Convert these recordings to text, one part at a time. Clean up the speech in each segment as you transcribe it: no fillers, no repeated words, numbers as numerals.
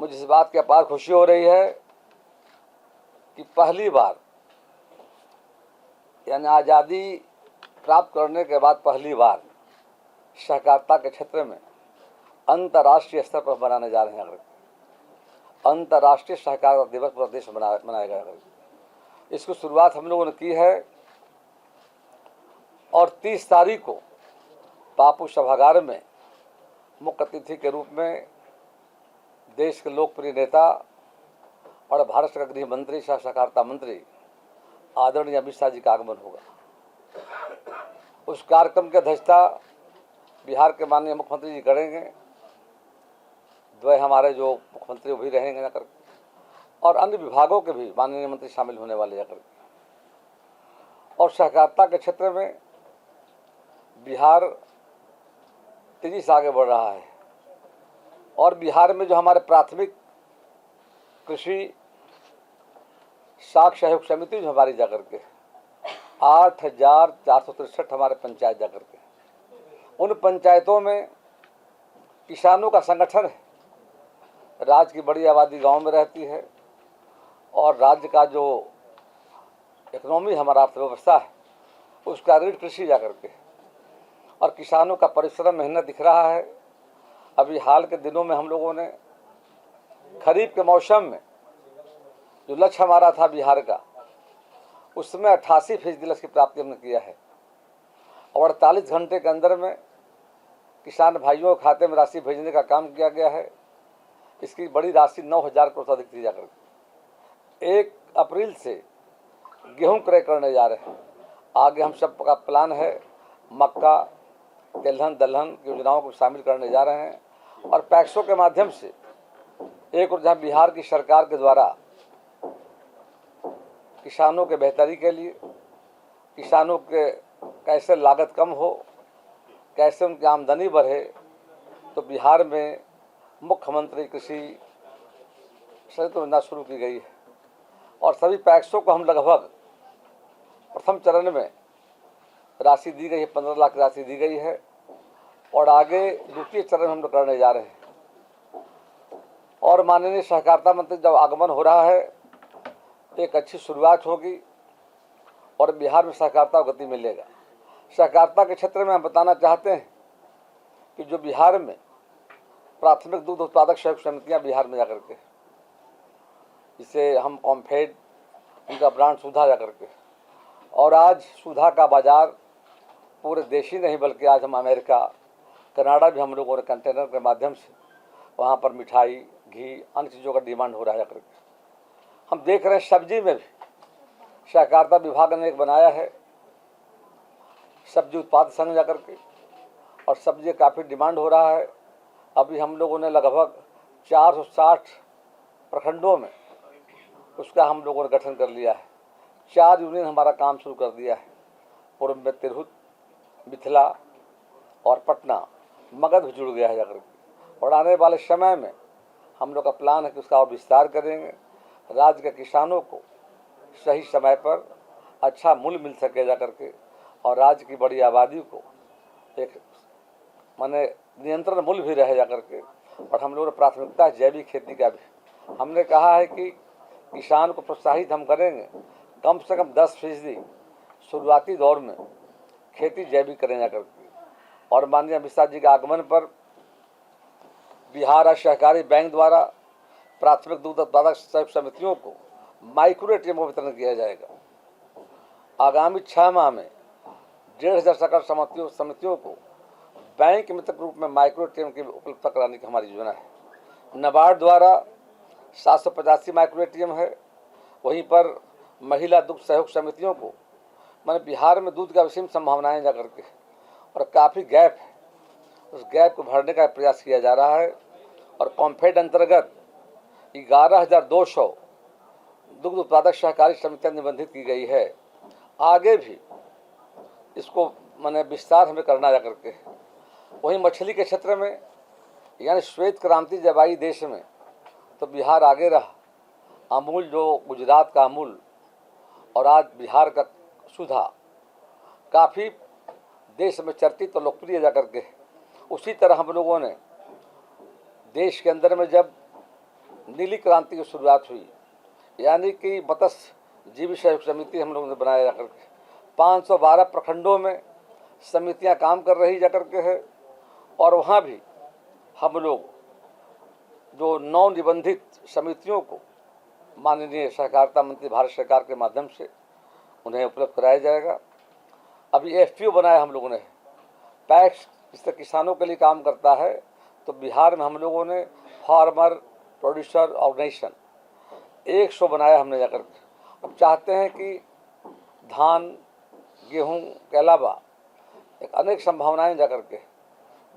मुझे इस बात की अपार खुशी हो रही है कि पहली बार यानी आज़ादी प्राप्त करने के बाद पहली बार सहकारिता के क्षेत्र में अंतर्राष्ट्रीय स्तर पर मनाने जा रहे हैं। अगर अंतर्राष्ट्रीय सहकारिता दिवस पूरा देश मनाया गया। इसकी शुरुआत हम लोगों ने की है और 30 तारीख को बापू सभागार में मुख्य अतिथि के रूप में देश के लोकप्रिय नेता और भारत का गृह मंत्री सह सहकारिता मंत्री आदरणीय अमित शाह जी का आगमन होगा। उस कार्यक्रम की अध्यक्षता बिहार के माननीय मुख्यमंत्री जी करेंगे। द्वय हमारे जो मुख्यमंत्री भी रहेंगे जाकर और अन्य विभागों के भी माननीय मंत्री शामिल होने वाले जाकर। और सहकारिता के क्षेत्र में बिहार तेजी से आगे बढ़ रहा है और बिहार में जो हमारे प्राथमिक कृषि साख सहयोग समिति जो हमारी जाकर के 8,463 हमारे पंचायत जाकर के, उन पंचायतों में किसानों का संगठन है। राज्य की बड़ी आबादी गांव में रहती है और राज्य का जो इकोनॉमी हमारा अर्थव्यवस्था है उसका रीढ़ कृषि जाकर के, और किसानों का परिश्रम मेहनत दिख रहा है। अभी हाल के दिनों में हम लोगों ने खरीफ के मौसम में जो लक्ष्य हमारा था बिहार का, उसमें 88% लक्ष्य की प्राप्ति हमने किया है और 48 घंटे के अंदर में किसान भाइयों के खाते में राशि भेजने का काम किया गया है। इसकी बड़ी राशि 9,000 करोड़ से अधिक दी जाकर 1 अप्रैल से गेहूं क्रय करने जा रहे हैं। आगे हम सब का प्लान है, मक्का, तिलहन दलहन की योजनाओं को शामिल करने जा रहे हैं और पैक्सों के माध्यम से एक और जहाँ बिहार की सरकार के द्वारा किसानों के बेहतरी के लिए, किसानों के कैसे लागत कम हो, कैसे उनकी आमदनी बढ़े, तो बिहार में मुख्यमंत्री कृषि संयुक्त योजना शुरू की गई है और सभी पैक्सों को हम लगभग प्रथम चरण में राशि दी गई है, 15 लाख राशि दी गई है और आगे द्वितीय चरण हम लोग करने जा रहे हैं। और माननीय सहकारिता मंत्री जब आगमन हो रहा है तो एक अच्छी शुरुआत होगी और बिहार में सहकारिता को गति मिलेगा। सहकारिता के क्षेत्र में हम बताना चाहते हैं कि जो बिहार में प्राथमिक दूध उत्पादक सहयोग समितियाँ बिहार में जाकर के, जिसे हम कॉम्फेड, उनका ब्रांड सुधा जाकर के, और आज सुधा का बाजार पूरे देश ही नहीं बल्कि आज हम अमेरिका, कनाडा भी हम लोगों ने कंटेनर के माध्यम से वहाँ पर मिठाई, घी, अन्य चीज़ों का डिमांड हो रहा है जाकर के। हम देख रहे हैं सब्जी में भी सहकारिता विभाग ने एक बनाया है सब्जी उत्पाद संघ जाकर के, और सब्जी काफ़ी डिमांड हो रहा है। अभी हम लोगों ने लगभग 460 प्रखंडों में उसका हम लोगों ने गठन कर लिया है। 4 यूनियन हमारा काम शुरू कर दिया है। पूर्व में तिरहुत, मिथिला और पटना, मगध भी जुड़ गया है जाकर के, और आने वाले समय में हम लोग का प्लान है कि उसका और विस्तार करेंगे। राज्य के किसानों को सही समय पर अच्छा मूल्य मिल सके जाकर के, और राज्य की बड़ी आबादी को एक माने नियंत्रण मूल्य भी रहे जाकर के। और हम लोगों ने प्राथमिकता जैविक खेती का भी हमने कहा है कि किसान को प्रोत्साहित हम करेंगे, कम से कम 10% शुरुआती दौर में खेती जैविक करें जाकर के। और माननीय अमित शाह जी के आगमन पर बिहार राज्य सहकारी बैंक द्वारा प्राथमिक दूध उत्पादक सहयोग समितियों को माइक्रो एटीएम का वितरण किया जाएगा। आगामी 6 माह में 1,500 सहकारी समितियों को बैंक मित्र के रूप में माइक्रो एटीएम की उपलब्धता कराने की हमारी योजना है। नाबार्ड द्वारा 785 माइक्रो एटीएम है। वहीं पर महिला दुग्ध सहयोग समितियों को मैंने बिहार में दूध का विषय संभावनाएं जाकर के और काफ़ी गैप है, उस गैप को भरने का प्रयास किया जा रहा है। और कॉम्फेड अंतर्गत 11,200 दुग्ध उत्पादक सहकारी समितियाँ निबंधित की गई है। आगे भी इसको मैंने विस्तार हमें करना जा करके। वहीं मछली के क्षेत्र में यानी श्वेत क्रांति जब आई देश में तो बिहार आगे रहा। अमूल जो गुजरात का अमूल और आज बिहार का सुधा काफ़ी देश में चर्चित और लोकप्रिय जाकर के। उसी तरह हम लोगों ने देश के अंदर में जब नीली क्रांति की शुरुआत हुई, यानी कि मत्स्य जीवी सहयोग समिति हम लोगों ने बनाया जाकर के 512 प्रखंडों में समितियां काम कर रही जाकर के है। और वहाँ भी हम लोग जो नौ निबंधित समितियों को माननीय सहकारिता मंत्री भारत सरकार के माध्यम से उन्हें उपलब्ध कराया जाएगा। अभी एफपीओ बनाया हम लोगों ने, पैक्स जिससे किसानों के लिए काम करता है, तो बिहार में हम लोगों ने फार्मर प्रोड्यूसर ऑर्गेनाइजेशन 100 बनाया हमने जाकर के। अब चाहते हैं कि धान गेहूं के अलावा एक अनेक संभावनाएं जाकर के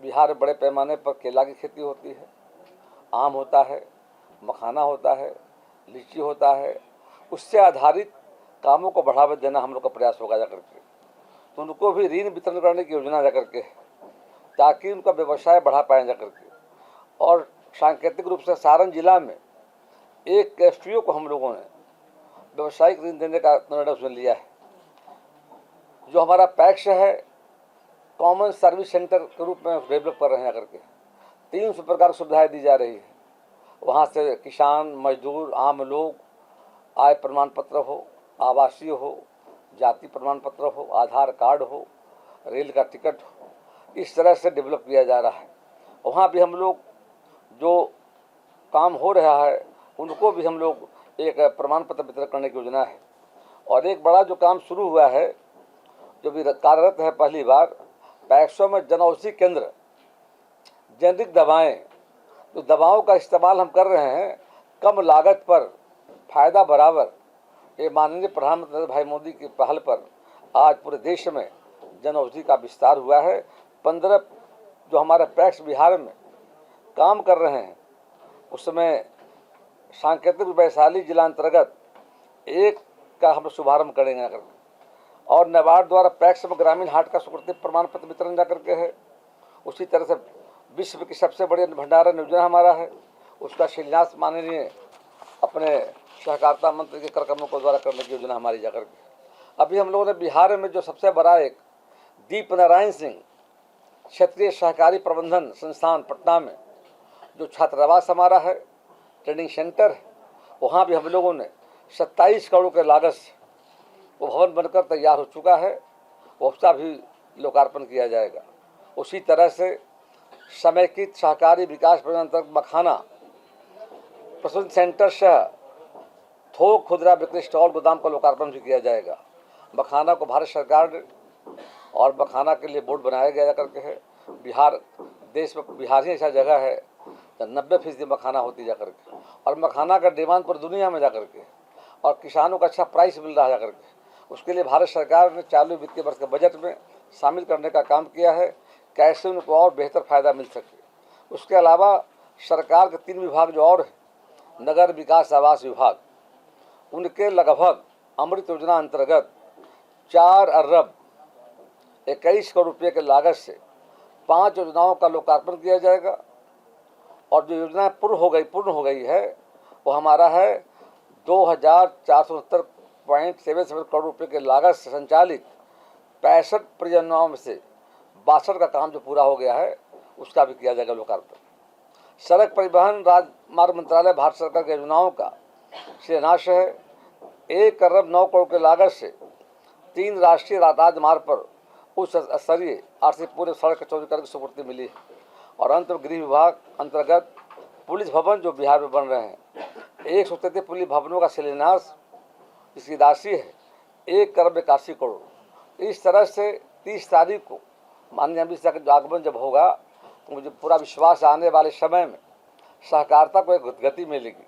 बिहार में बड़े पैमाने पर केला की खेती होती है, आम होता है, मखाना होता है, लीची होता है। उससे आधारित कामों को बढ़ावा देना हम लोग का प्रयास होगा जाकर के। तो उनको भी ऋण वितरण करने की योजना जाकर के, ताकि उनका व्यवसाय बढ़ा पाए जाकर के। और सांकेतिक रूप से सारण जिला में एक एफपीओ को हम लोगों ने व्यवसायिक ऋण देने का निर्णय उसने लिया है। जो हमारा पैक्स है, कॉमन सर्विस सेंटर के रूप में डेवलप कर रहे हैं जाकर के। 300 प्रकार की सुविधाएं दी जा रही है। वहाँ से किसान, मजदूर, आम लोग आय प्रमाण पत्र हो, आवासीय हो, जाति प्रमाण पत्र हो, आधार कार्ड हो, रेल का टिकट हो, इस तरह से डेवलप किया जा रहा है। वहाँ भी हम लोग जो काम हो रहा है उनको भी हम लोग एक प्रमाण पत्र वितरण करने की योजना है। और एक बड़ा जो काम शुरू हुआ है, जो भी कार्यरत है पहली बार, पैक्सों में जन औषधि केंद्र, जेनरिक दवाएं, जो दवाओं का इस्तेमाल हम कर रहे हैं कम लागत पर फायदा बराबर, ये माननीय प्रधानमंत्री भाई मोदी की पहल पर आज पूरे देश में जन औषधि का विस्तार हुआ है। 15 जो हमारे पैक्स बिहार में काम कर रहे हैं, उसमें सांकेतिक वैशाली जिला अंतर्गत एक का हम शुभारंभ करेंगे जाकर। और नाबार्ड द्वारा पैक्स में ग्रामीण हाट का स्वीकृति प्रमाण पत्र वितरण जाकर के है। उसी तरह से विश्व की सबसे बड़ी भंडारण योजना हमारा है, उसका शिलान्यास माननीय अपने सहकारिता मंत्री के कार्यक्रमों को द्वारा करने की योजना हमारी जाकर के। अभी हम लोगों ने बिहार में जो सबसे बड़ा एक दीप नारायण सिंह क्षेत्रीय सहकारी प्रबंधन संस्थान पटना में जो छात्रावास हमारा है, ट्रेनिंग सेंटर है, वहाँ भी हम लोगों ने 27 करोड़ के लागत से वो भवन बनकर तैयार हो चुका है। उसका भी लोकार्पण किया जाएगा। उसी तरह से समेकित सहकारी विकास परियोजना अंतर्गत मखाना प्रसन्न सेंटर से थोक खुदरा बिक्री स्टॉल गोदाम का लोकार्पण भी किया जाएगा। मखाना को भारत सरकार ने और मखाना के लिए बोर्ड बनाया गया करके है। बिहार देश में बिहार ही ऐसा जगह है 90% मखाना होती जाकर के, और मखाना का डिमांड पर दुनिया में जाकर के, और किसानों का अच्छा प्राइस मिल रहा है जाकर के। उसके लिए भारत सरकार ने चालू वित्तीय वर्ष के बजट में शामिल करने का काम किया है, कैसे उनको और बेहतर फायदा मिल सके। उसके अलावा सरकार के 3 विभाग जो और है, नगर विकास आवास विभाग, उनके लगभग अमृत योजना अंतर्गत 4 अरब 21 करोड़ रुपये के लागत से 5 योजनाओं का लोकार्पण किया जाएगा। और जो योजना पूर्ण हो गई है वो हमारा है 2470.77 करोड़ रुपये के लागत से संचालित 65 परियोजनाओं में से 62 का काम जो पूरा हो गया है उसका भी किया जाएगा लोकार्पण। सड़क परिवहन राजमार्ग मंत्रालय भारत सरकार की योजनाओं का शिलान्यास है। 1 अरब 9 करोड़ के लागत से 3 राष्ट्रीय राजमार्ग पर उच्च स्तरीय आर्थिक पूरे सड़क चौड़ीकरण की स्वीकृति मिली है। और अंत में गृह विभाग अंतर्गत पुलिस भवन जो बिहार में बन रहे हैं, 133 पुलिस भवनों का शिलान्यास, इसकी राशि है 1 अरब 81 करोड़। इस तरह से 30 तारीख को माननीय अमित शाह का आगमन जब होगा तो मुझे पूरा विश्वास है आने वाले समय में सहकारिता को एक गति मिलेगी।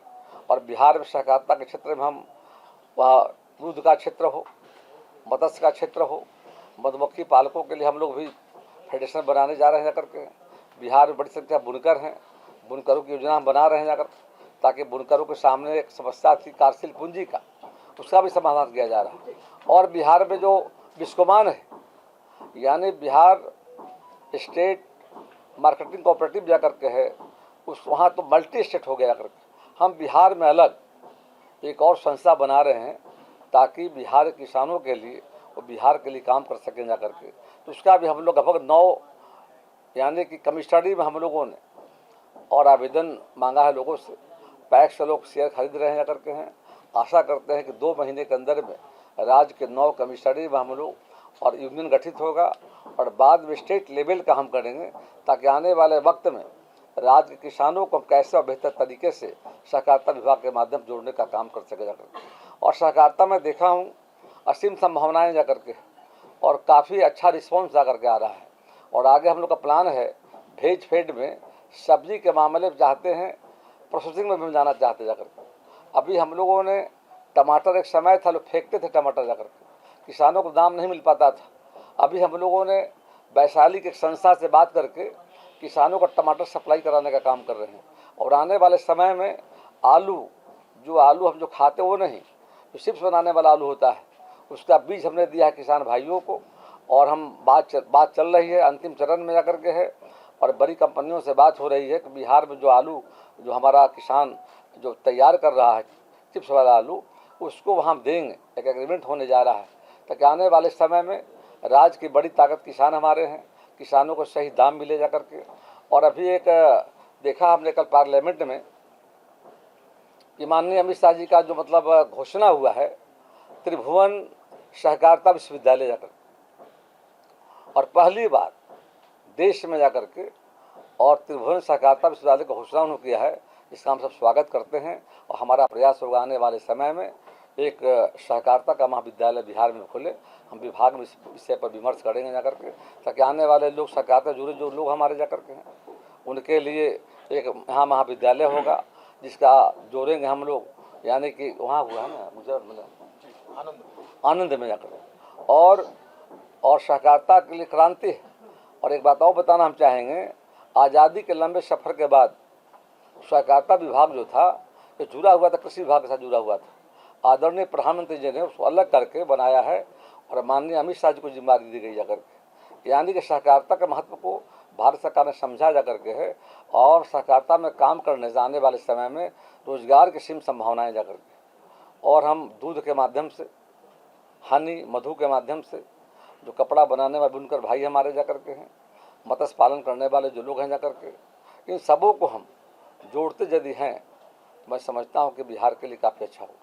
और बिहार में सहकारिता के क्षेत्र में हम वहाँ दूध का क्षेत्र हो, मत्स्य का क्षेत्र हो, मधुमक्खी पालकों के लिए हम लोग भी फेडरेशन बनाने जा रहे हैं जाकर के। बिहार में बड़ी संख्या बुनकर हैं, बुनकरों की योजना हम बना रहे हैं जाकर, ताकि बुनकरों के सामने एक समस्या थी कार्यशील पूंजी का, उसका भी समाधान किया जा रहा है। और बिहार में जो बिस्कोमान है, यानी बिहार स्टेट मार्केटिंग कोऑपरेटिव जा करके है, उस वहाँ तो मल्टी स्टेट हो गया करके, हम बिहार में अलग एक और संस्था बना रहे हैं ताकि बिहार के किसानों के लिए और बिहार के लिए काम कर सकें जा करके। तो उसका भी हम लोग लगभग 9 यानी कि कमिश्नरी में हम लोगों ने और आवेदन मांगा है लोगों से, पैक्स से लोग शेयर खरीद रहे हैं जा करके हैं। आशा करते हैं कि 2 महीने के अंदर में राज्य के 9 कमिश्नरी में हम लोग और यूनियन गठित होगा और बाद में स्टेट लेवल का हम करेंगे, ताकि आने वाले वक्त में राज्य के किसानों को कैसे और बेहतर तरीके से सहकारिता विभाग के माध्यम से जोड़ने का काम कर सके जाकर। और सहकारिता में देखा हूँ असीम संभावनाएं जा करके और काफ़ी अच्छा रिस्पॉन्स जा करके आ रहा है। और आगे हम लोग का प्लान है भेज फेड में सब्जी के मामले में चाहते हैं, प्रोसेसिंग में भी जाना चाहते जा करके। अभी हम लोगों ने टमाटर, एक समय था लोग फेंकते थे टमाटर जा करके, किसानों को दाम नहीं मिल पाता था। अभी हम लोगों ने वैशाली के एक संस्था से बात करके किसानों को टमाटर सप्लाई कराने का काम कर रहे हैं। और आने वाले समय में आलू, जो आलू हम जो खाते वो नहीं, जो चिप्स बनाने वाला आलू होता है, उसका बीज हमने दिया है किसान भाइयों को। और हम बात चल रही है, अंतिम चरण में जाकर के है और बड़ी कंपनियों से बात हो रही है कि बिहार में जो आलू जो हमारा किसान जो तैयार कर रहा है चिप्स वाला आलू, उसको वहाँ देंगे। एक एग्रीमेंट होने जा रहा है ताकि आने वाले समय में राज्य की बड़ी ताकत किसान हमारे हैं, किसानों को सही दाम मिले जा करके। और अभी एक देखा हमने कल पार्लियामेंट में कि माननीय अमित शाह जी का जो मतलब घोषणा हुआ है त्रिभुवन सहकारिता विश्वविद्यालय जाकर, और पहली बार देश में जाकर के और त्रिभुवन सहकारिता विश्वविद्यालय का घोषणा उन्होंने किया है। इसका हम सब स्वागत करते हैं और हमारा प्रयास होगा आने वाले समय में एक सहकारिता का महाविद्यालय बिहार में खोले। हम विभाग में इस विषय पर विमर्श करेंगे जाकर के, ताकि आने वाले लोग सहकारिता जुड़े जो लोग हमारे जाकर के हैं उनके लिए एक यहाँ महाविद्यालय होगा जिसका जोड़ेंगे हम लोग, यानी कि वहाँ हुआ है ना मुझे आनंद में जाकर। और सहकारिता के लिए क्रांति है। और एक बात और बताना हम चाहेंगे, आज़ादी के लंबे सफ़र के बाद सहकारिता विभाग जो था ये जुड़ा हुआ था, कृषि विभाग के साथ जुड़ा हुआ था। आदरणीय प्रधानमंत्री जी ने उसको अलग करके बनाया है और माननीय अमित शाह जी को जिम्मेदारी दी गई जाकर के, यानी कि सहकारिता के महत्व को भारत सरकार ने समझा जा करके है। और सहकारिता में काम करने से आने वाले समय में रोजगार की सीम संभावनाएं जा करके, और हम दूध के माध्यम से, हनी मधु के माध्यम से, जो कपड़ा बनाने वाले बुनकर भाई हमारे जा करके हैं, मत्स्य पालन करने वाले जो लोग हैं जा करके, इन सबों को हम जोड़ते यदि हैं, मैं समझता हूँ कि बिहार के लिए काफ़ी अच्छा हो।